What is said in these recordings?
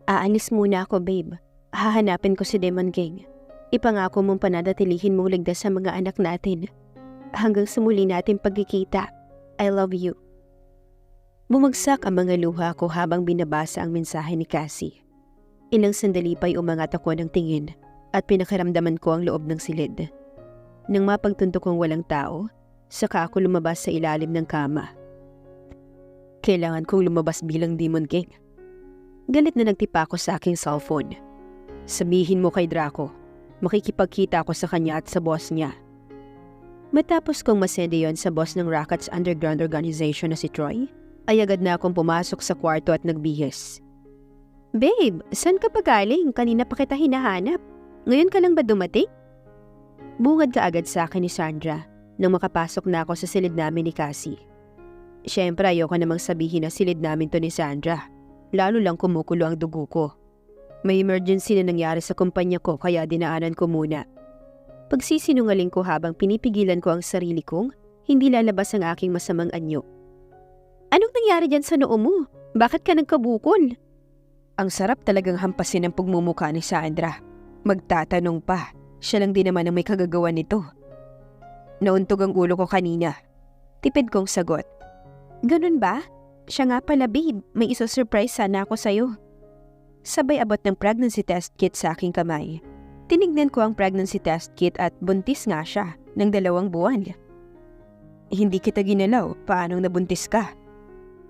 Aalis muna ako, babe. Hahanapin ko si Demon King. Ipangako mong pananatilihin mong ligtas sa mga anak natin. Hanggang sa muli natin pagkikita. I love you. Bumagsak ang mga luha ko habang binabasa ang mensahe ni Cassie. Ilang sandali pa'y umangat ako ng tingin at pinakaramdaman ko ang loob ng silid. Nang mapagtunto kong walang tao, saka ako lumabas sa ilalim ng kama. Kailangan kong lumabas bilang Demon King. Galit na nagtipa ako sa aking cellphone. Sabihin mo kay Draco, makikipagkita ako sa kanya at sa boss niya. Matapos kong masende yon sa boss ng Rockets Underground Organization na si Troy, ay agad na akong pumasok sa kwarto at nagbihis. Babe, saan ka pa galing? Kanina pa kita hinahanap. Ngayon ka lang ba dumating? Bungad ka agad sa akin ni Sandra nang makapasok na ako sa silid namin ni Cassie. Siyempre ayoko namang sabihin na silid namin to ni Sandra. Lalo lang kumukulo ang dugo ko. May emergency na nangyari sa kumpanya ko kaya dinaanan ko muna. Pagsisinungaling ko habang pinipigilan ko ang sarili kong hindi lalabas ang aking masamang anyo. Anong nangyari dyan sa noo mo? Bakit ka nagkabukol? Ang sarap talagang hampasin ang pagmumukha ni Sandra. Magtatanong pa, siya lang din naman ang may kagagawan nito. Nauntog ang ulo ko kanina. Tipid kong sagot. Ganun ba? Siya nga pala, babe. May iso-surprise sana ako sa'yo. Sabay abot ng pregnancy test kit sa aking kamay. Tinignan ko ang pregnancy test kit at buntis nga siya ng 2 buwan. Hindi kita ginalaw. Paanong nabuntis ka?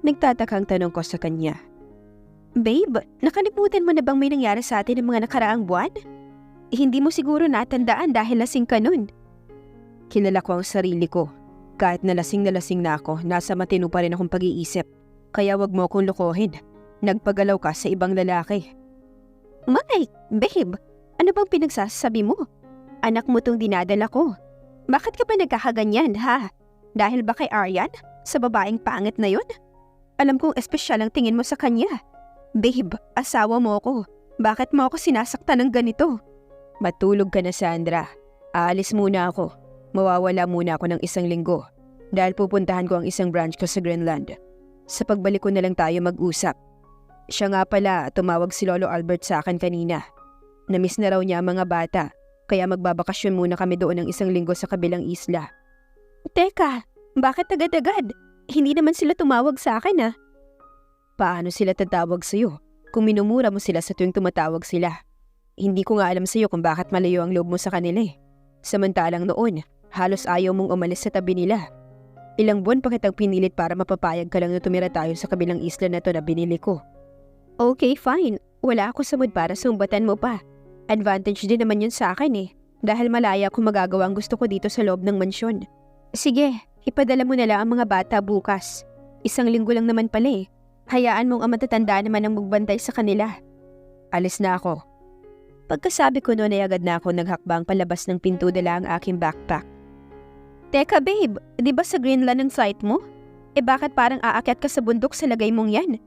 Nagtatakang tanong ko sa kanya. Babe, nakalimutan mo na bang may nangyari sa atin ng mga nakaraang buwan? Hindi mo siguro natandaan dahil lasing ka nun. Kilala ko ang sarili ko. Kahit na lasing na ako, nasa matino pa rin akong pag-iisip. Kaya wag mo akong lokohin. Nagpagalaw ka sa ibang lalaki. Mike, babe, ano bang pinagsasabi mo? Anak mo tong dinadala ko. Bakit ka ba nagkakaganyan, ha? Dahil ba kay Aryan? Sa babaeng pangit na yun? Alam kong espesyal ang tingin mo sa kanya. Babe, asawa mo ko. Bakit mo ako sinasaktan ng ganito? Matulog ka na, Sandra. Aalis muna ako. Mawawala muna ako ng 1 linggo. Dahil pupuntahan ko ang isang branch ko sa Greenland. Sa pagbalik ko na lang tayo mag-usap. Siya nga pala, tumawag si Lolo Albert sa akin kanina. Namiss na raw niya ang mga bata. Kaya magbabakasyon muna kami doon ng 1 linggo sa kabilang isla. Teka, bakit agad-agad? Hindi naman sila tumawag sa akin, ah. Paano sila tatawag sa'yo? Kung minumura mo sila sa tuwing tumatawag sila. Hindi ko nga alam sa'yo kung bakit malayo ang loob mo sa kanila eh. Samantalang noon, halos ayaw mong umalis sa tabi nila. Ilang buwan pa kitang pinilit para mapapayag ka lang na tumira tayo sa kabilang isla na to na binili ko. Okay, fine. Wala ako sa mood para sumbatan mo pa. Advantage din naman yun sa akin eh. Dahil malaya akong magagawa ang gusto ko dito sa loob ng mansyon. Sige, ipadala mo na lang ang mga bata bukas. 1 linggo lang naman pala eh. Hayaan mong ang matatanda naman ang magbantay sa kanila. Alis na ako. Pagkasabi ko noon ay agad na ako naghakbang palabas ng pinto dala ang aking backpack. Teka babe, di ba sa Greenland ang site mo? Bakit parang aakyat ka sa bundok sa lagay mong yan?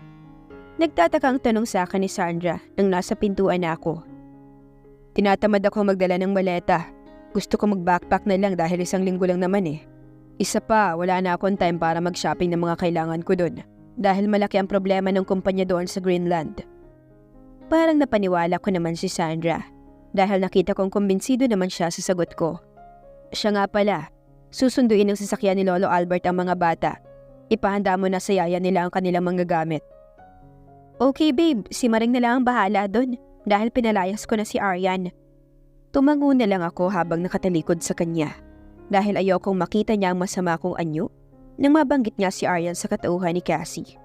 Nagtatakang tanong sa akin ni Sandra nang nasa pintuan na ako. Tinatamad ako magdala ng maleta. Gusto ko mag-backpack na lang dahil 1 linggo lang naman eh. Isa pa, wala na akong time para mag-shopping ng mga kailangan ko doon. Dahil malaki ang problema ng kumpanya doon sa Greenland. Parang napaniwala ko naman si Sandra. Dahil nakita kong kumbinsido naman siya sa sagot ko. Siya nga pala. Susunduin ng sasakyan ni Lolo Albert ang mga bata. Ipahanda mo na sa yaya nila ang kanilang mga gamit. Okay babe, si Maring na lang ang bahala doon dahil pinalayas ko na si Aryan. Tumango na lang ako habang nakatalikod sa kanya dahil ayokong makita niya ang masama kong anyo nang mabanggit niya si Aryan sa katauhan ni Cassie.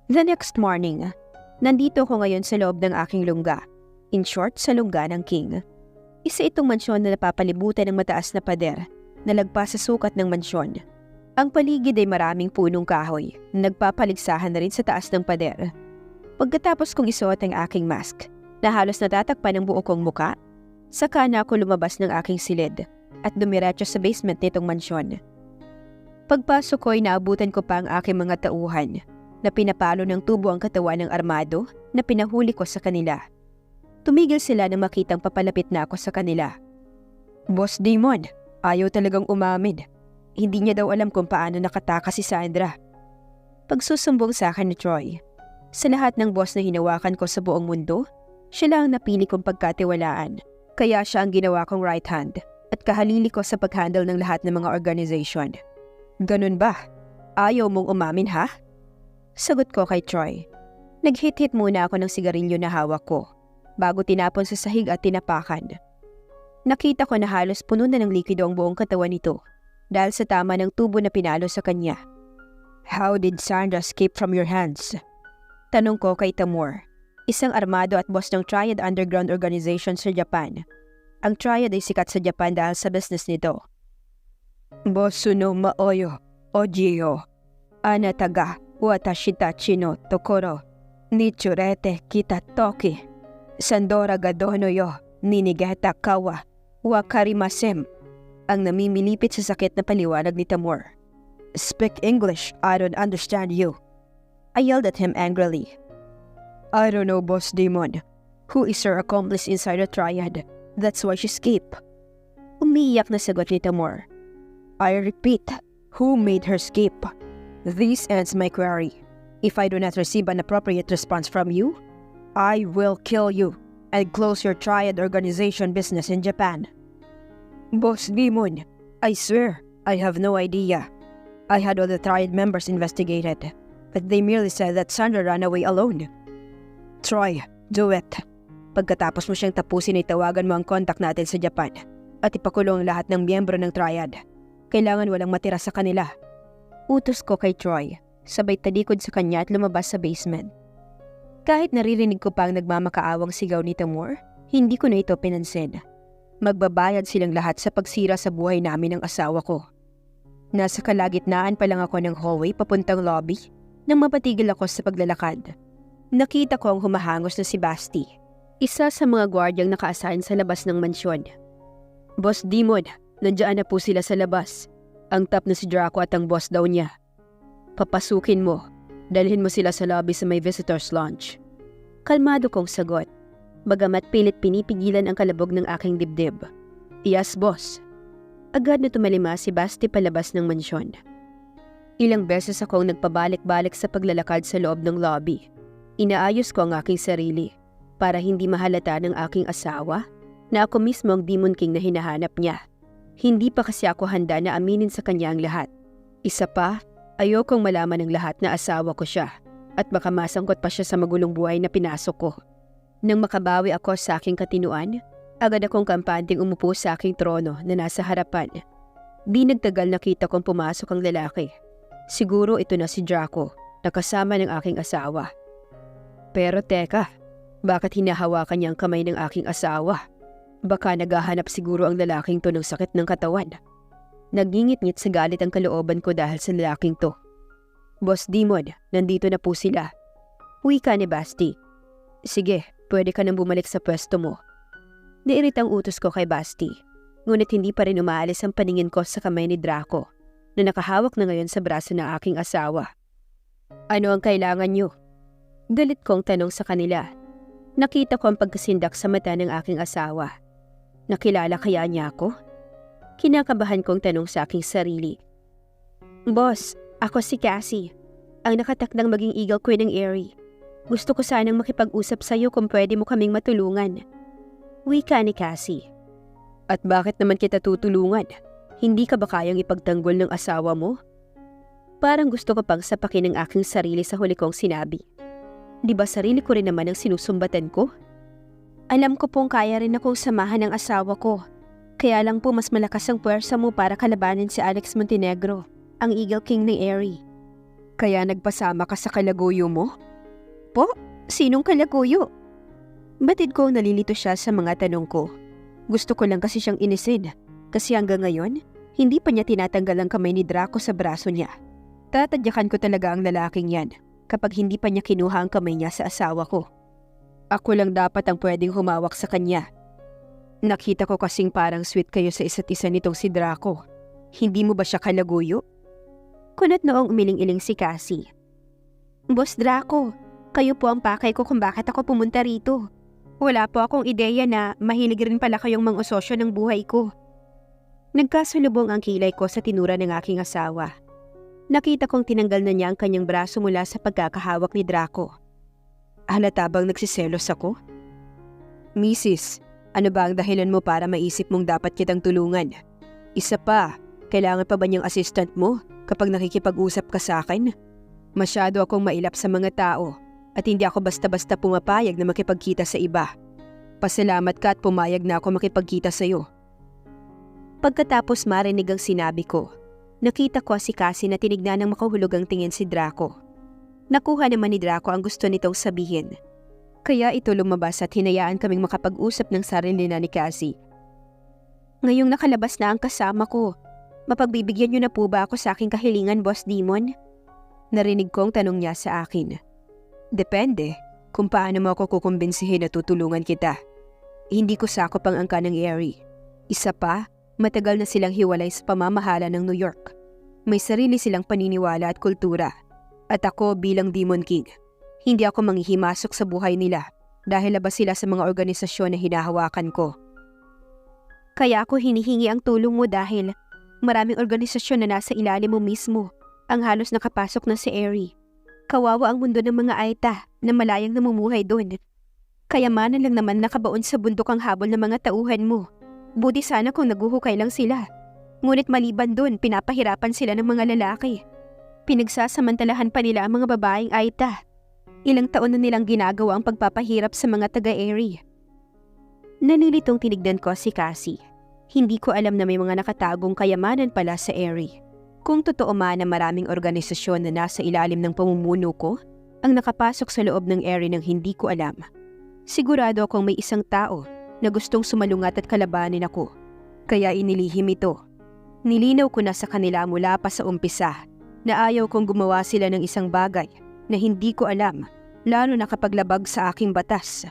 The next morning, nandito ko ngayon sa loob ng aking lungga. In short, sa lungga ng King. Isa itong mansyon na napapalibutan ng mataas na pader na lagpas sa sukat ng mansyon. Ang paligid ay maraming punong kahoy na nagpapaligsahan na rin sa taas ng pader. Pagkatapos kong isuot ang aking mask na halos natatakpan ng buo kong muka, saka na ako lumabas ng aking silid at dumiretso sa basement nitong mansyon. Pagpasok ko ay naabutan ko pa ang aking mga tauhan na pinapalo ng tubo ang katawan ng armado na pinahuli ko sa kanila. Tumigil sila nang makitang papalapit na ako sa kanila. Boss Damon, ayaw talagang umamin. Hindi niya daw alam kung paano nakatakas si Sandra. Pagsusumbong sa akin ni Troy. Sa lahat ng boss na hinawakan ko sa buong mundo, siya lang ang napili kong pagkatiwalaan. Kaya siya ang ginawa kong right hand at kahalili ko sa pag-handle ng lahat ng mga organization. Ganun ba? Ayaw mong umamin ha? Sagot ko kay Troy. Nag-hit-hit muna ako ng sigarilyo na hawak ko bago tinapon sa sahig at tinapakan. Nakita ko na halos puno na ng likido ang buong katawan nito dahil sa tama ng tubo na pinalo sa kanya. How did Sandra escape from your hands? Tanong ko kay Tamor, isang armado at boss ng Triad Underground Organization sa Japan. Ang Triad ay sikat sa Japan dahil sa business nito. Bosu no maoyo, ojiyo, anataga, watashitachi no tokoro, nichurete kita toki, sandora ga dono yo, ninigeta kawa, wakarimasem. Ang namimilipit sa sakit na paliwanag ni Tamor. Speak English, I don't understand you. I yelled at him angrily. I don't know, Boss Demon. Who is her accomplice inside the Triad? That's why she escaped. Umiiyak na sagot ni Tamor. I repeat, who made her escape? This ends my query. If I do not receive an appropriate response from you, I will kill you and close your Triad organization business in Japan. Boss Demon, I swear, I have no idea. I had all the Triad members investigated, but they merely said that Sandra ran away alone. Troy, do it. Pagkatapos mo siyang tapusin ay tawagan mo ang contact natin sa Japan at ipakulong ang lahat ng miyembro ng Triad. Kailangan walang matira sa kanila. Utos ko kay Troy, sabay talikod sa kanya at lumabas sa basement. Kahit naririnig ko pa ang nagmamakaawang sigaw ni Tamor, hindi ko na ito pinansin. Magbabayad silang lahat sa pagsira sa buhay namin ng asawa ko. Nasa kalagitnaan pa lang ako ng hallway papuntang lobby nang mapatigil ako sa paglalakad. Nakita ko ang humahangos na si Basti, isa sa mga gwardyang naka-assign sa labas ng mansyon. Boss Demon, nandiyan na po sila sa labas. Ang top na si Draco at ang boss daw niya. Papasukin mo. Dalhin mo sila sa lobby sa may visitor's lounge. Kalmado kong sagot, bagamat pilit pinipigilan ang kalabog ng aking dibdib. Yes, boss. Agad na tumalima si Basti palabas ng mansyon. Ilang beses akong nagpabalik-balik sa paglalakad sa loob ng lobby. Inaayos ko ang aking sarili para hindi mahalata ng aking asawa na ako mismo ang Demon King na hinahanap niya. Hindi pa kasi ako handa na aminin sa kanya ang lahat. Isa pa, ayokong malaman ng lahat na asawa ko siya at baka masangkot pa siya sa magulong buhay na pinasok ko. Nang makabawi ako sa aking katinuan, agad akong kampanteng umupo sa aking trono na nasa harapan. Di nagtagal nakita kong pumasok ang lalaki. Siguro ito na si Draco, na kasama ng aking asawa. Pero teka, bakit hinahawakan niya ang kamay ng aking asawa? Baka naghahanap siguro ang lalaking to ng sakit ng katawan. Nagingit-ngit sa galit ang kalooban ko dahil sa lalaking to. Boss Demon, nandito na po sila. Uwi ka ni Basti. Sige, pwede ka nang bumalik sa pwesto mo. Nairitang utos ko kay Basti, ngunit hindi pa rin umaalis ang paningin ko sa kamay ni Draco na nakahawak na ngayon sa braso ng aking asawa. Ano ang kailangan niyo? Galit kong tanong sa kanila. Nakita ko ang pagkasindak sa mata ng aking asawa. Nakilala kaya niya ako? Kinakabahan kong tanong sa aking sarili. Boss, ako si Cassie, ang nakatakdang maging Eagle Queen ng Airy. Gusto ko sanang makipag-usap sa iyo kung pwede mo kaming matulungan. Wika ni Cassie. At bakit naman kita tutulungan? Hindi ka ba kayang ipagtanggol ng asawa mo? Parang gusto ko pang sapakin ang aking sarili sa huli kong sinabi. Di ba sarili ko rin naman ang sinusumbatan ko? Alam ko pong kaya rin akong samahan ng asawa ko. Kaya lang po mas malakas ang puwersa mo para kalabanin si Alex Montenegro, ang Eagle King ng Airy. Kaya nagpasama ka sa kalaguyo mo? Po? Sinong kalaguyo? Batid ko nalilito siya sa mga tanong ko. Gusto ko lang kasi siyang inisin. Kasi hanggang ngayon, hindi pa niya tinatanggal ang kamay ni Draco sa braso niya. Tatadyakan ko talaga ang lalaking yan kapag hindi pa niya kinuha ang kamay niya sa asawa ko. Ako lang dapat ang pwedeng humawak sa kanya. Nakita ko kasing parang sweet kayo sa isa't isa nitong si Draco. Hindi mo ba siya kalaguyo? Kunot noong umiling-iling si Cassie. Boss Draco, kayo po ang pakay ko kung bakit ako pumunta rito. Wala po akong ideya na mahilig rin pala kayong mang-usosyo ng buhay ko. Nagkasalubong ang kilay ko sa tinura ng aking asawa. Nakita kong tinanggal na niya ang kanyang braso mula sa pagkakahawak ni Draco Halata bang nagsiselos ako? Mrs., ano ba ang dahilan mo para maisip mong dapat kitang tulungan? Isa pa, kailangan pa ba niyang assistant mo kapag nakikipag-usap ka sa akin? Masyado akong mailap sa mga tao at hindi ako basta-basta pumapayag na makipagkita sa iba. Pasalamat ka at pumayag na ako makipagkita sa iyo. Pagkatapos marinig ang sinabi ko, nakita ko si Cassie na tinignan ng makahulugang tingin si Draco. Nakuha naman ni Draco ang gusto nitong sabihin. Kaya ito lumabas at hinayaan kaming makapag-usap ng sarili na ni Cassie. Ngayong nakalabas na ang kasama ko, mapagbibigyan niyo na po ba ako sa aking kahilingan, Boss Demon? Narinig kong tanong niya sa akin. Depende kung paano mo ako kukumbinsihin na tutulungan kita. Hindi ko sakop ang angka ng Airy. Isa pa, matagal na silang hiwalay sa pamamahala ng New York. May sarili silang paniniwala at kultura. At ako bilang Demon King, hindi ako manghihimasok sa buhay nila dahil labas sila sa mga organisasyon na hinahawakan ko. Kaya ako hinihingi ang tulong mo dahil maraming organisasyon na nasa ilalim mo mismo ang halos nakapasok na si Airy. Kawawa ang mundo ng mga Aita na malayang namumuhay doon. Kayamanan lang naman nakabaon sa bundok ang habol ng mga tauhan mo. Buti sana kung naguhukay lang sila. Ngunit maliban doon, pinapahirapan sila ng mga lalaki. Pinagsasamantalahan pa nila ang mga babaeng Aita. Ilang taon na nilang ginagawa ang pagpapahirap sa mga taga-Airy. Nalilitong tinignan ko si Cassie. Hindi ko alam na may mga nakatagong kayamanan pala sa Airy. Kung totoo man na maraming organisasyon na nasa ilalim ng pamumuno ko ang nakapasok sa loob ng Airy nang hindi ko alam, sigurado akong may isang tao na gustong sumalungat at kalabanin ako. Kaya inilihim ito. Nilinaw ko na sa kanila mula pa sa umpisa na ayaw kong gumawa sila ng isang bagay na hindi ko alam, lalo na kapag labag sa aking batas.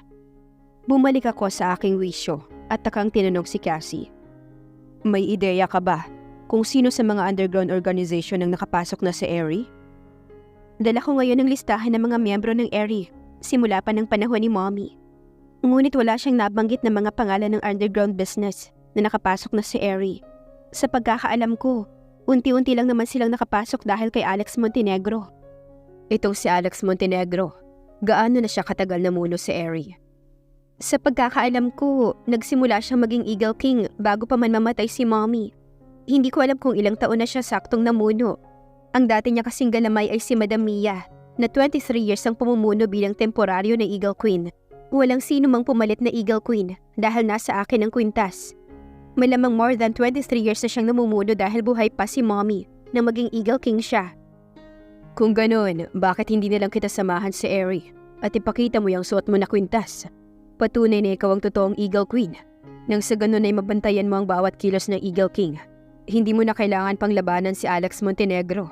Bumalik ako sa aking wisyo at takang tinanong si Cassie. May ideya ka ba kung sino sa mga underground organization ang nakapasok na sa Airy? Dala ko ngayon ang listahan ng mga miyembro ng Airy simula pa ng panahon ni Mommy. Ngunit wala siyang nabanggit na mga pangalan ng underground business na nakapasok na sa Airy. Sa pagkakaalam ko, unti-unti lang naman silang nakapasok dahil kay Alex Montenegro. Itong si Alex Montenegro, gaano na siya katagal namuno sa Airy? Sa pagkakaalam ko, nagsimula siyang maging Eagle King bago pa man mamatay si Mommy. Hindi ko alam kung ilang taon na siya saktong namuno. Ang dati niya kasing galamay ay si Madam Mia, na 23 years ang pumumuno bilang temporaryo na Eagle Queen. Walang sino mang pumalit na Eagle Queen dahil nasa akin ang kwintas. Malamang more than 23 years na siyang namumuno dahil buhay pa si Mommy na maging Eagle King siya. Kung ganoon, bakit hindi nilang kita samahan sa Airy at ipakita mo yung suot mo na kwintas? Patunay na ikaw ang totoong Eagle Queen. Nang sa ganun ay mabantayan mo ang bawat kilos ng Eagle King. Hindi mo na kailangan pang labanan si Alex Montenegro.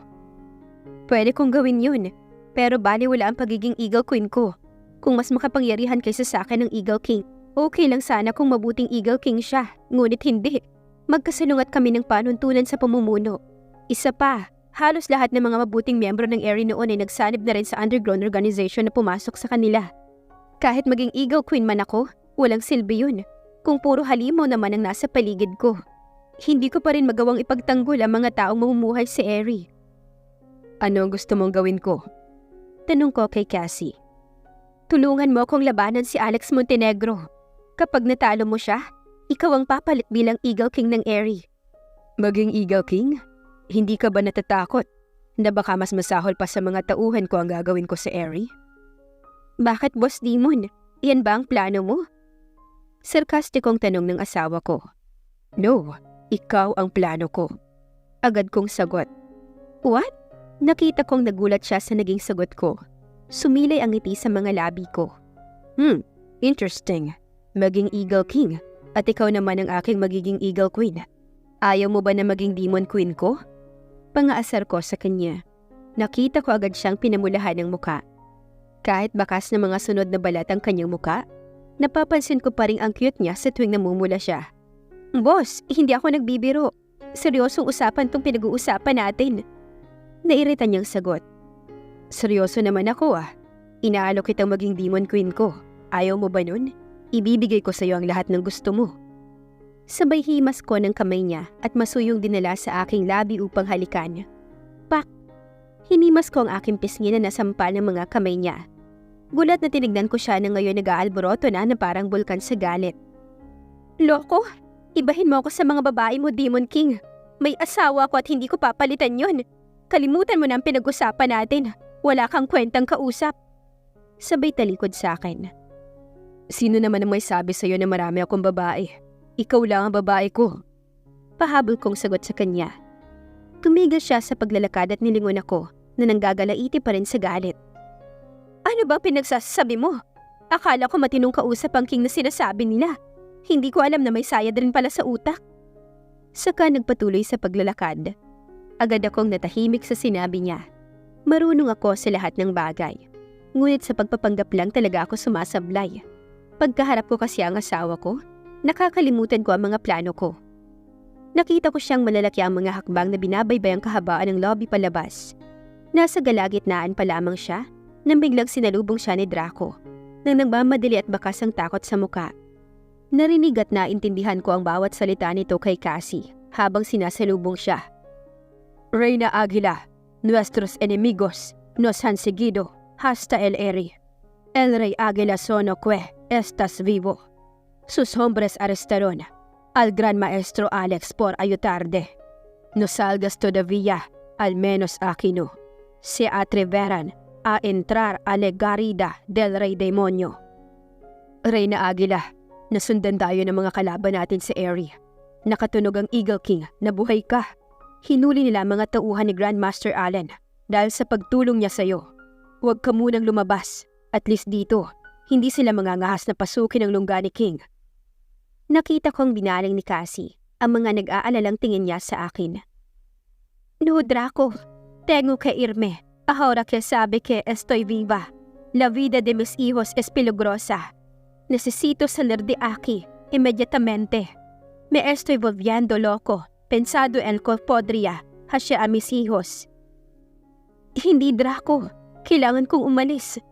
Pwede kong gawin yun, pero baliwala ang pagiging Eagle Queen ko. Kung mas makapangyarihan kaysa sa akin ng Eagle King, okay lang sana kung mabuting Eagle King siya, ngunit hindi. Magkasalungat kami ng panuntunan sa pamumuno. Isa pa, halos lahat ng mga mabuting miyembro ng Airy noon ay nagsanib na rin sa underground organization na pumasok sa kanila. Kahit maging Eagle Queen man ako, walang silbi yun. Kung puro halimaw naman ang nasa paligid ko. Hindi ko pa rin magawang ipagtanggol ang mga taong mamumuhay sa Airy. Ano ang gusto mong gawin ko? Tanong ko kay Cassie. Tulungan mo akong labanan si Alex Montenegro. Kapag natalo mo siya, ikaw ang papalit bilang Eagle King ng Airy. Maging Eagle King? Hindi ka ba natatakot na baka mas masahol pa sa mga tauhan ko ang gagawin ko sa Airy? Bakit, Boss Demon? Yan ba ang plano mo? Sarkastikong tanong ng asawa ko. No, ikaw ang plano ko. Agad kong sagot. What? Nakita kong nagulat siya sa naging sagot ko. Sumilay ang ngiti sa mga labi ko. Interesting. Maging Eagle King at ikaw naman ang aking magiging Eagle Queen. Ayaw mo ba na maging Demon Queen ko? Pangaasar ko sa kanya. Nakita ko agad siyang pinamulahan ng muka. Kahit bakas na mga sunod na balat ang kanyang muka, napapansin ko pa rin ang cute niya sa tuwing namumula siya. Boss, hindi ako nagbibiro. Seryosong usapan tong pinag-uusapan natin. Nairita niyang sagot. Seryoso naman ako ah. Inaalok kitang maging Demon Queen ko. Ayaw mo ba nun? Ibibigay ko sa iyo ang lahat ng gusto mo. Sabay himas ko ng kamay niya at masuyong dinala sa aking labi upang halikan. Pak! Hinimas ko ang aking pisngi na nasampal ng mga kamay niya. Gulat na tinignan ko siya na ngayon nag-aalboroto na parang bulkan sa galit. Loko, ibahin mo ako sa mga babae mo, Demon King. May asawa ko at hindi ko papalitan yon. Kalimutan mo na ang pinag-usapan natin. Wala kang kwentang kausap. Sabay talikod sa akin. Sino naman ang may sabi sa'yo na marami akong babae? Ikaw lang ang babae ko. Pahabol kong sagot sa kanya. Tumigil siya sa paglalakad at nilingon ako na nanggagalaiti pa rin sa galit. Ano ba pinagsasabi mo? Akala ko matinong kausap ang king na sinasabi nila. Hindi ko alam na may sayad rin pala sa utak. Saka nagpatuloy sa paglalakad. Agad akong natahimik sa sinabi niya. Marunong ako sa lahat ng bagay. Ngunit sa pagpapanggap lang talaga ako sumasablay. Pagkaharap ko kasi ang asawa ko, nakakalimutan ko ang mga plano ko. Nakita ko siyang malalaki ang mga hakbang na binabaybay ang kahabaan ng lobby palabas. Nasa galagitnaan pa lamang siya nang biglang sinalubong siya ni Draco nang nagmamadali at bakas ang takot sa muka. Narinig at naintindihan ko ang bawat salita nito kay Cassie habang sinasalubong siya. Reyna Aguila, nuestros enemigos nos han seguido hasta el Eri. El Rey Aguila sono que estás vivo. Sus hombres arrestaron al gran maestro Alex por ayudarte. No salgas todavía, al menos aquí no. Se atreverán a entrar a la garida del Rey Demonyo. Reyna Aguila, nasundan tayo ng mga kalaban natin sa area. Nakatunog ang Eagle King na buhay ka. Hinuli nila mga tauhan ni Grandmaster Allen dahil sa pagtulong niya sa'yo. Huwag ka munang lumabas. At least dito, hindi sila mangangahas na pasukin ang lungga ni King. Nakita kong binaling ni Cassie ang mga nag-aalalang tingin niya sa akin. No, Draco, tengo que irme. Ahora que sabe que estoy viva. La vida de mis hijos es peligrosa. Necesito salir de aquí inmediatamente. Me estoy volviendo loco pensando en que podría hacia a mis hijos. Hindi, Draco. Kailangan kong umalis.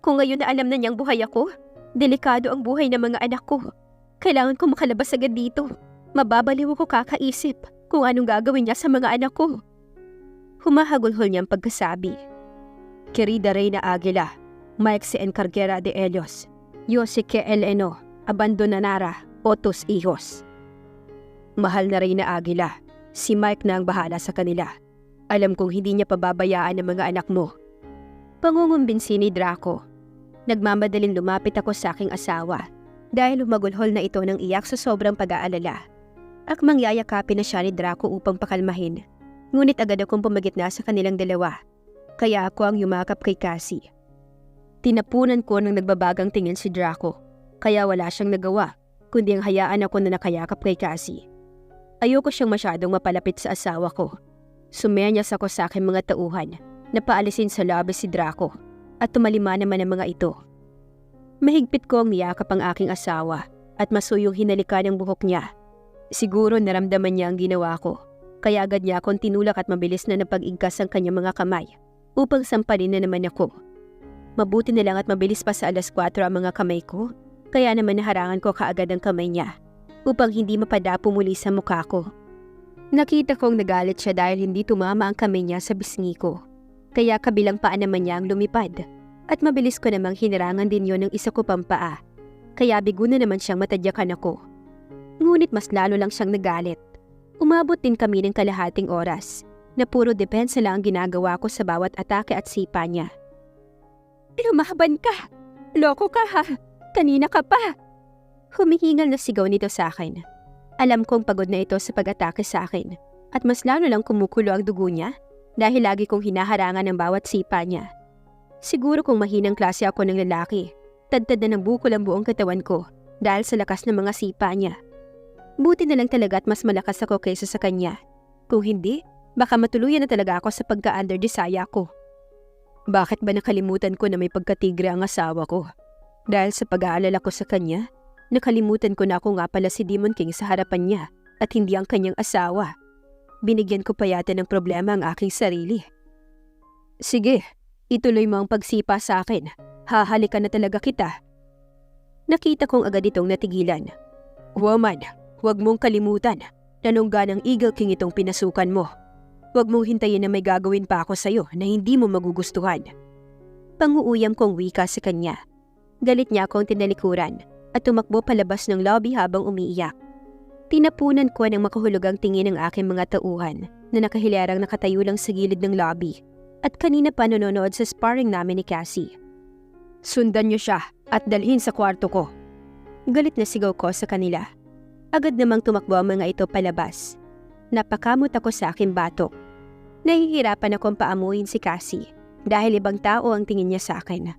Kung ngayon na alam na niyang buhay ako, delikado ang buhay ng mga anak ko. Kailangan kong makalabas agad dito. Mababaliw ako kakaisip kung anong gagawin niya sa mga anak ko. Humahagulhol niyang pagkasabi. Querida Reyna Aguila, Mike se encargará de ellos. Yo sé que él no abandonará a tus hijos. Mahal na Reyna Aguila, si Mike na ang bahala sa kanila. Alam kong hindi niya pababayaan ang mga anak mo. Pangungumbinsi ni Draco. Nagmamadaling lumapit ako sa aking asawa dahil humagulhol na ito ng iyak sa sobrang pag-aalala. Akmang yayakapin na siya ni Draco upang pakalmahin. Ngunit agad akong pumagitna sa kanilang dalawa. Kaya ako ang yumakap kay Cassie. Tinapunan ko ng nagbabagang tingin si Draco. Kaya wala siyang nagawa, kundi ang hayaan ako na nakayakap kay Cassie. Ayoko siyang masyadong mapalapit sa asawa ko. Sumenyas ako sa aking mga tauhan na paalisin sa lobby si Draco at tumalima naman ang mga ito. Mahigpit ko ang niyakap ang aking asawa at masuyong hinalikan ang buhok niya. Siguro naramdaman niya ang ginawa ko. Kaya agad niya akong tinulak at mabilis na napag-igkas ang kanyang mga kamay upang sampalin na naman ako. Mabuti na lang at mabilis pa sa 4:00 ang mga kamay ko, kaya naman naharangan ko kaagad ang kamay niya upang hindi mapadapo muli sa mukha ko. Nakita kong nagalit siya dahil hindi tumama ang kamay niya sa bisngi ko, kaya kabilang paa naman niya ang lumipad at mabilis ko namang hinarangan din yon ng isa ko pang paa, kaya bigo na naman siyang matadyakan ako. Ngunit mas lalo lang siyang nagalit. Umabot din kami ng kalahating oras na puro depensa lang ang ginagawa ko sa bawat atake at sipa niya. Lumaban ka! Loko ka ha! Kanina ka pa! Humihingal na sigaw nito sa akin. Alam kong pagod na ito sa pag-atake sa akin at mas lalo lang kumukulo ang dugo niya dahil lagi kong hinaharangan ng bawat sipa niya. Siguro kung mahinang klase ako ng lalaki, tadtad na ng bukol ang buong katawan ko dahil sa lakas ng mga sipa niya. Buti na lang talaga at mas malakas ako kaysa sa kanya. Kung hindi, baka matuluyan na talaga ako sa pagka-under desaya ko. Bakit ba nakalimutan ko na may pagkatigre ang asawa ko? Dahil sa pag-aalala ko sa kanya, nakalimutan ko na ako nga pala si Demon King sa harapan niya at hindi ang kanyang asawa. Binigyan ko pa yata ng problema ang aking sarili. Sige, ituloy mo ang pagsipa sa akin. Hahalikan na talaga kita. Nakita kong agad itong natigilan. Woman, huwag mong kalimutan na nungga ng Eagle King itong pinasukan mo. Huwag mong hintayin na may gagawin pa ako sa'yo na hindi mo magugustuhan. Panguuyam kong wika sa kanya. Galit niya akong tinalikuran at tumakbo palabas ng lobby habang umiiyak. Tinapunan ko ng makahulugang tingin ng aking mga tauhan na nakahilarang nakatayo lang sa gilid ng lobby at kanina pa nanonood sa sparring namin ni Cassie. Sundan niyo siya at dalhin sa kwarto ko. Galit na sigaw ko sa kanila. Agad namang tumakbo ang mga ito palabas. Napakamot ako sa aking batok. Nahihirapan akong paamuin si Cassie dahil ibang tao ang tingin niya sa akin.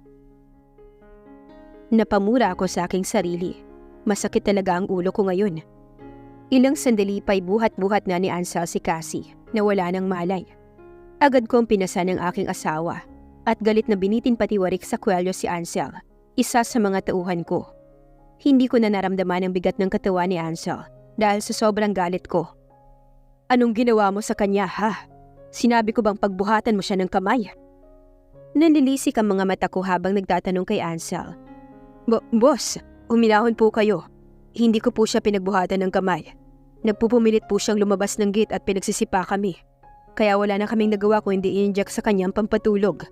Napamura ako sa aking sarili. Masakit talaga ang ulo ko ngayon. Ilang sandali pa'y buhat-buhat na ni Ansel si Cassie na wala ng malay. Agad kong pinasan ng aking asawa at galit na binitin patiwarik sa kwelyo si Ansel, isa sa mga tauhan ko. Hindi ko na naramdaman ang bigat ng katawan ni Ansel dahil sa sobrang galit ko. Anong ginawa mo sa kanya, ha? Sinabi ko bang pagbuhatan mo siya ng kamay? Nanlilisik ang mga mata ko habang nagtatanong kay Ansel. Boss, huminahon po kayo. Hindi ko po siya pinagbuhatan ng kamay. Nagpupumilit po siyang lumabas ng gate at pinagsisipa kami. Kaya wala na kaming nagawa kung hindi i-inject sa kanyang pampatulog.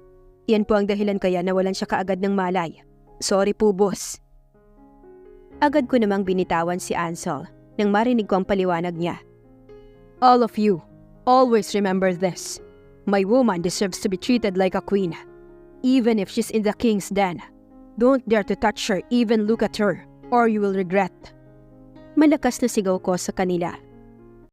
Yan po ang dahilan kaya nawalan siya kaagad ng malay. Sorry po, boss. Agad ko namang binitawan si Ansel nang marinig ko ang paliwanag niya. All of you, always remember this. My woman deserves to be treated like a queen. Even if she's in the king's den. Don't dare to touch her, even look at her, or you will regret. Malakas na sigaw ko sa kanila.